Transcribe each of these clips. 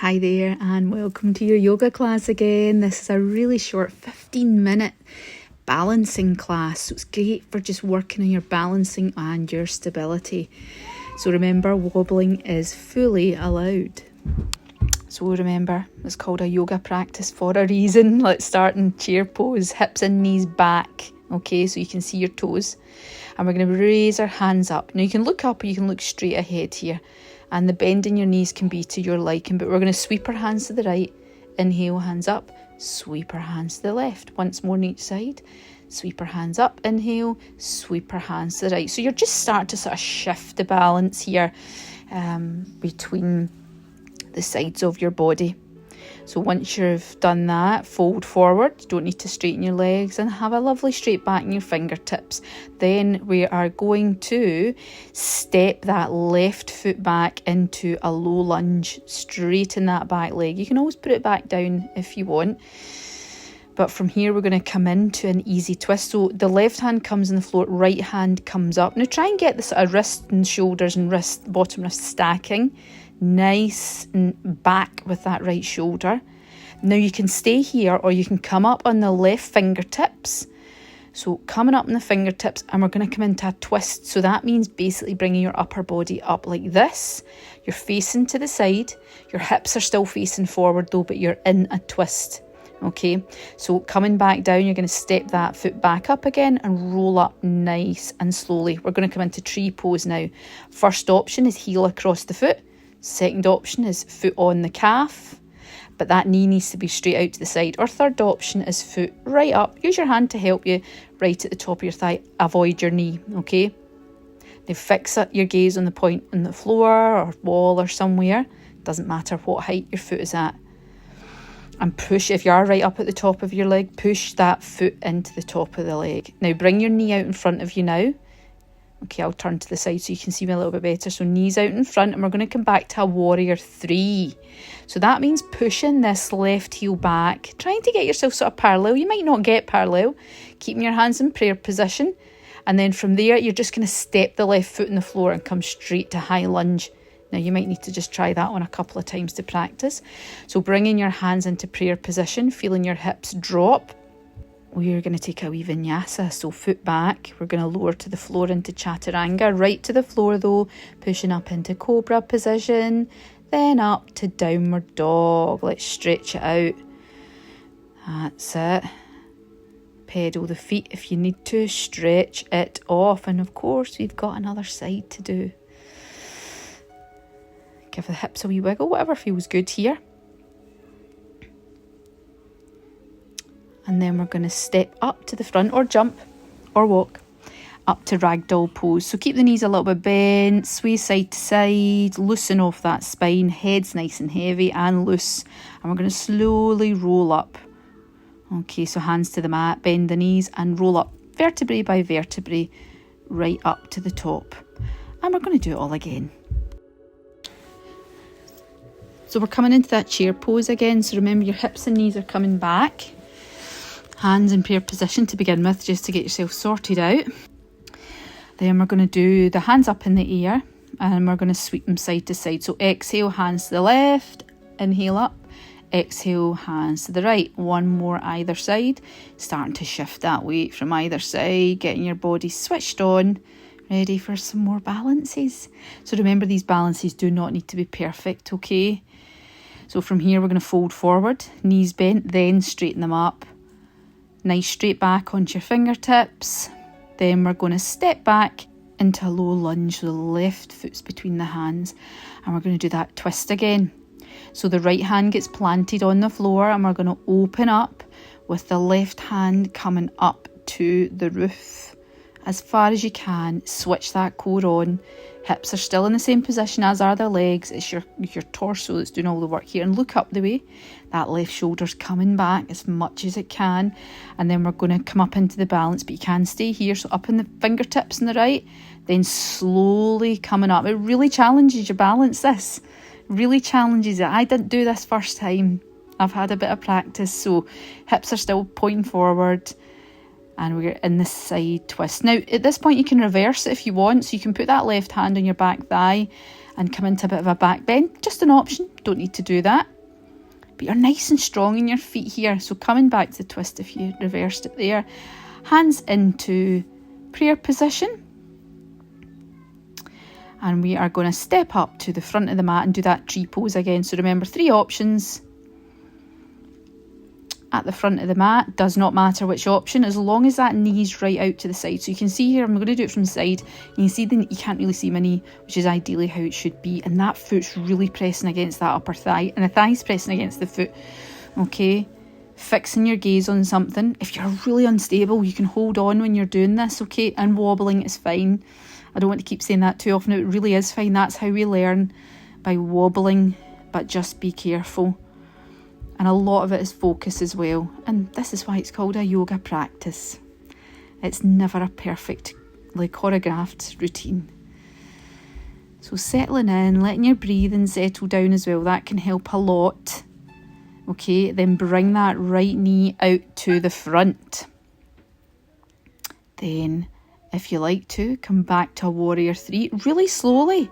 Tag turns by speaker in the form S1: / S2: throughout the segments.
S1: Hi there and welcome to your yoga class again. This is a really short 15-minute balancing class. So it's great for just working on your balancing and your stability. So remember, wobbling is fully allowed. So remember, it's called a yoga practice for a reason. Let's start in chair pose, hips and knees back. Okay, so you can see your toes. And we're going to raise our hands up. Now you can look up or you can look straight ahead here. And the bend in your knees can be to your liking, but we're going to sweep our hands to the right. Inhale, hands up. Sweep our hands to the left. Once more on each side. Sweep our hands up. Inhale, sweep our hands to the right. So you're just starting to sort of shift the balance here between the sides of your body. So once you've done that, fold forward. You don't need to straighten your legs and have a lovely straight back in your fingertips. Then we are going to step that left foot back into a low lunge, straighten that back leg. You can always put it back down if you want. But from here, we're going to come into an easy twist. So the left hand comes on the floor, right hand comes up. Now try and get the sort of wrist and shoulders and bottom wrist stacking. Nice and back with that right shoulder. Now you can stay here or you can come up on the left fingertips. So coming up on the fingertips, and we're going to come into a twist. So that means basically bringing your upper body up like this. You're facing to the side. Your hips are still facing forward though, but you're in a twist. Okay, so coming back down, you're going to step that foot back up again and roll up nice and slowly. We're going to come into tree pose now. First option is heel across the foot. Second option is foot on the calf, but that knee needs to be straight out to the side. Or third option is foot right up. Use your hand to help you right at the top of your thigh. Avoid your knee, okay? Now fix your gaze on the point on the floor or wall or somewhere. Doesn't matter what height your foot is at. And push, if you are right up at the top of your leg, push that foot into the top of the leg. Now bring your knee out in front of you now. Okay, I'll turn to the side so you can see me a little bit better. So knees out in front, and we're going to come back to a warrior 3. So that means pushing this left heel back, trying to get yourself sort of parallel. You might not get parallel, keeping your hands in prayer position. And then from there, you're just going to step the left foot on the floor and come straight to high lunge. Now you might need to just try that one a couple of times to practice. So bringing your hands into prayer position, feeling your hips drop. We're going to take a wee vinyasa, so foot back. We're going to lower to the floor into chaturanga, right to the floor though, pushing up into cobra position, then up to downward dog. Let's stretch it out. That's it. Pedal the feet if you need to, stretch it off. And of course, we've got another side to do. Give the hips a wee wiggle, whatever feels good here. And then we're going to step up to the front or jump or walk up to ragdoll pose. So keep the knees a little bit bent, sway side to side, loosen off that spine, head's nice and heavy and loose. And we're going to slowly roll up. Okay, so hands to the mat, bend the knees and roll up vertebrae by vertebrae right up to the top. And we're going to do it all again. So we're coming into that chair pose again. So remember, your hips and knees are coming back. Hands in prayer position to begin with, just to get yourself sorted out. Then we're going to do the hands up in the air and we're going to sweep them side to side. So exhale, hands to the left, inhale up. Exhale, hands to the right. One more either side. Starting to shift that weight from either side, getting your body switched on, ready for some more balances. So remember, these balances do not need to be perfect, okay? So from here, we're going to fold forward, knees bent, then straighten them up. Nice straight back onto your fingertips. Then we're going to step back into a low lunge. So the left foot's between the hands. And we're going to do that twist again. So the right hand gets planted on the floor and we're going to open up with the left hand coming up to the roof. As far as you can, switch that core on. Hips are still in the same position as are the legs. It's your torso that's doing all the work here. And look up the way. That left shoulder's coming back as much as it can. And then we're going to come up into the balance, but you can stay here. So up in the fingertips on the right, then slowly coming up. It really challenges your balance, this. Really challenges it. I didn't do this first time. I've had a bit of practice. So hips are still pointing forward. And we're in the side twist. Now, at this point, you can reverse it if you want. So you can put that left hand on your back thigh and come into a bit of a back bend. Just an option, don't need to do that. But you're nice and strong in your feet here. So coming back to the twist, if you reversed it there, hands into prayer position. And we are going to step up to the front of the mat and do that tree pose again. So remember, 3 options at the front of the mat. Does not matter which option, as long as that knee's right out to the side. So you can see here, I'm going to do it from the side. You can see you can't really see my knee, which is ideally how it should be. And that foot's really pressing against that upper thigh, and the thigh's pressing against the foot. Okay, fixing your gaze on something. If you're really unstable, you can hold on when you're doing this, okay? And wobbling is fine. I don't want to keep saying that too often. It really is fine. That's how we learn, by wobbling, but just be careful. And a lot of it is focus as well. And this is why it's called a yoga practice. It's never a perfectly choreographed routine. So settling in, letting your breathing settle down as well. That can help a lot. Okay, then bring that right knee out to the front. Then, if you like to, come back to a warrior 3 really slowly.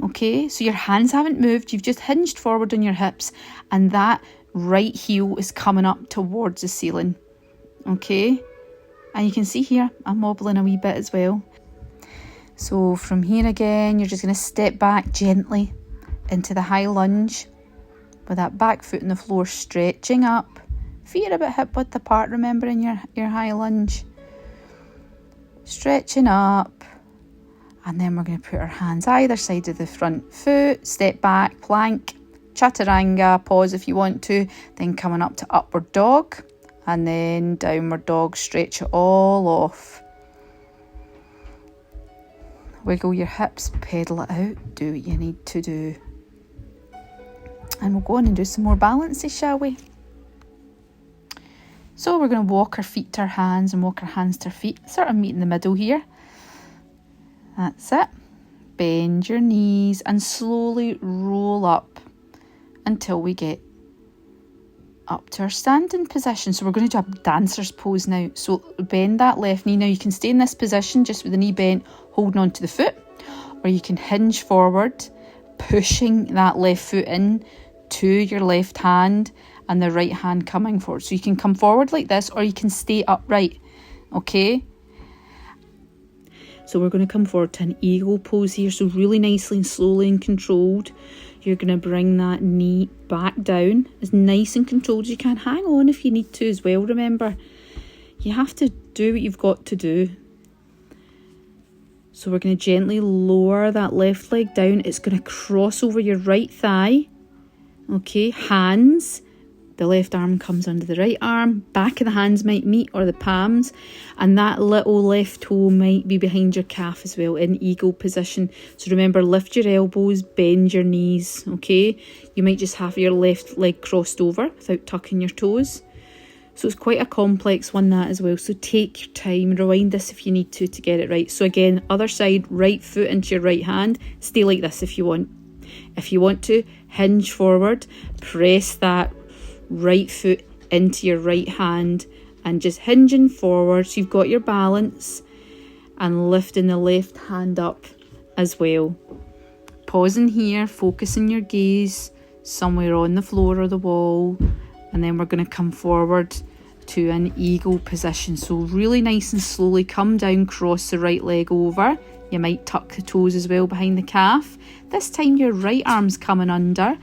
S1: Okay, so your hands haven't moved, you've just hinged forward on your hips, and that right heel is coming up towards the ceiling. Okay, and you can see here, I'm wobbling a wee bit as well. So from here again, you're just going to step back gently into the high lunge with that back foot on the floor, stretching up. Feet are a bit hip width apart, remember, in your high lunge. Stretching up, and then we're going to put our hands either side of the front foot, step back, plank, chaturanga, pause if you want to, then coming up to upward dog, and then downward dog, stretch it all off. Wiggle your hips, pedal it out, do what you need to do. And we'll go on and do some more balances, shall we? So we're going to walk our feet to our hands and walk our hands to our feet. Sort of meet in the middle here. That's it. Bend your knees and slowly roll up until we get up to our standing position. So we're going to do a dancer's pose now. So bend that left knee. Now you can stay in this position just with the knee bent, holding on to the foot. Or you can hinge forward, pushing that left foot in to your left hand, and the right hand coming forward. So you can come forward like this, or you can stay upright. Okay? So we're going to come forward to an eagle pose here. So really nicely and slowly and controlled. You're going to bring that knee back down as nice and controlled as you can. Hang on if you need to as well, remember. You have to do what you've got to do. So we're going to gently lower that left leg down. It's going to cross over your right thigh. Okay, hands. The left arm comes under the right arm. Back of the hands might meet, or the palms. And that little left toe might be behind your calf as well, in eagle position. So remember, lift your elbows, bend your knees, okay? You might just have your left leg crossed over without tucking your toes. So it's quite a complex one, that as well. So take your time, rewind this if you need to get it right. So again, other side, right foot into your right hand. Stay like this if you want. If you want to, hinge forward, press that right foot into your right hand and just hinging forward so you've got your balance, and lifting the left hand up as well. Pausing here, focusing your gaze somewhere on the floor or the wall, and then we're going to come forward to an eagle position. So really nice and slowly come down, cross the right leg over. You might tuck the toes as well behind the calf. This time your right arm's coming under.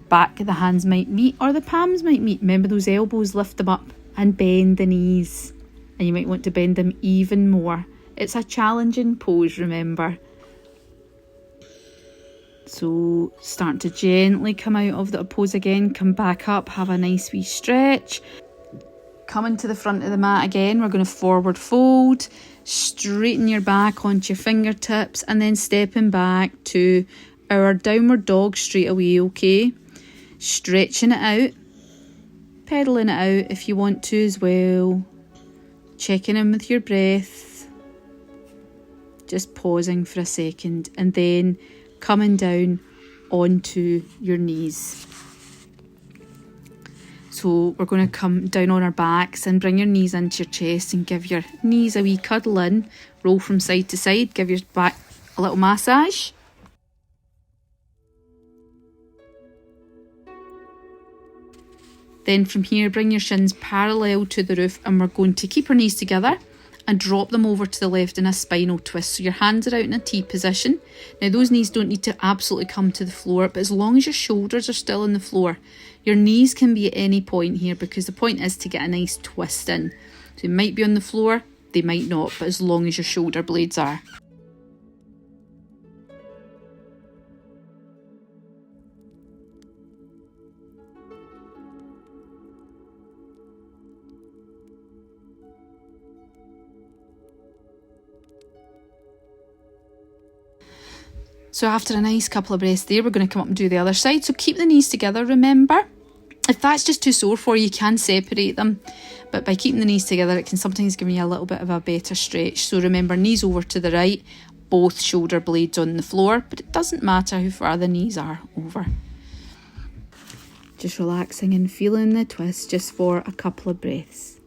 S1: Back of the hands might meet, or the palms might meet. Remember those elbows, lift them up and bend the knees. And you might want to bend them even more. It's a challenging pose, remember. So start to gently come out of the pose again, come back up, have a nice wee stretch. Coming to the front of the mat again, we're going to forward fold, straighten your back onto your fingertips, and then stepping back to our downward dog straight away, okay? Stretching it out, pedaling it out if you want to as well, checking in with your breath, just pausing for a second, and then coming down onto your knees. So we're going to come down on our backs and bring your knees into your chest and give your knees a wee cuddle in, roll from side to side, give your back a little massage. Then from here, bring your shins parallel to the roof, and we're going to keep our knees together and drop them over to the left in a spinal twist. So your hands are out in a T position. Now those knees don't need to absolutely come to the floor, but as long as your shoulders are still on the floor, your knees can be at any point here, because the point is to get a nice twist in. So they might be on the floor, they might not, but as long as your shoulder blades are. So after a nice couple of breaths there, we're going to come up and do the other side. So keep the knees together, remember. If that's just too sore for you, you can separate them. But by keeping the knees together, it can sometimes give you a little bit of a better stretch. So remember, knees over to the right, both shoulder blades on the floor. But it doesn't matter how far the knees are over. Just relaxing and feeling the twist just for a couple of breaths.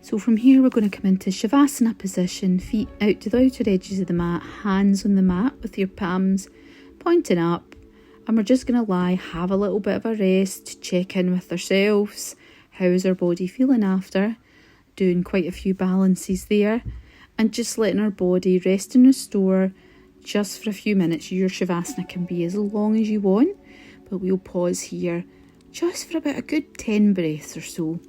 S1: So from here, we're going to come into Shavasana position, feet out to the outer edges of the mat, hands on the mat with your palms pointing up. And we're just going to lie, have a little bit of a rest, check in with ourselves. How's our body feeling after? Doing quite a few balances there. And just letting our body rest and restore just for a few minutes. Your Shavasana can be as long as you want, but we'll pause here just for about a good 10 breaths or so.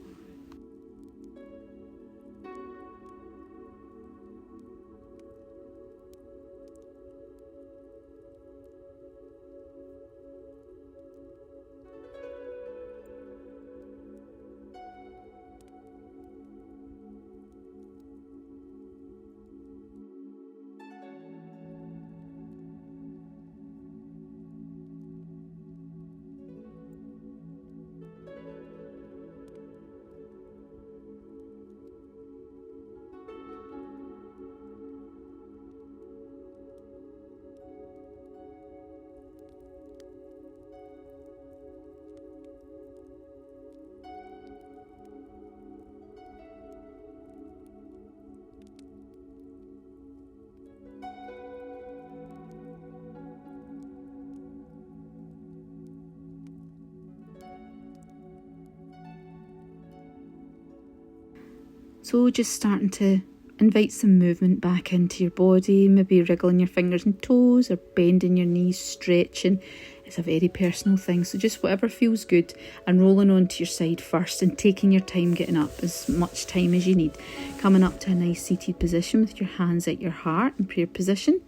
S1: So just starting to invite some movement back into your body, maybe wriggling your fingers and toes or bending your knees, stretching. It's a very personal thing, so just whatever feels good, and rolling onto your side first and taking your time getting up, as much time as you need. Coming up to a nice seated position with your hands at your heart in prayer position.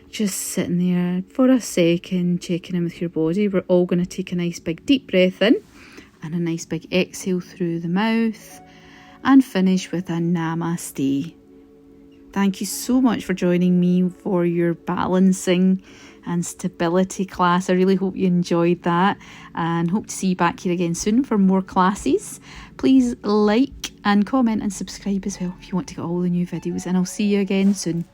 S1: Just sitting there for a second, checking in with your body. We're all going to take a nice big deep breath in and a nice big exhale through the mouth. And finish with a namaste. Thank you so much for joining me for your balancing and stability class. I really hope you enjoyed that, and hope to see you back here again soon for more classes. Please like and comment and subscribe as well if you want to get all the new videos, and I'll see you again soon.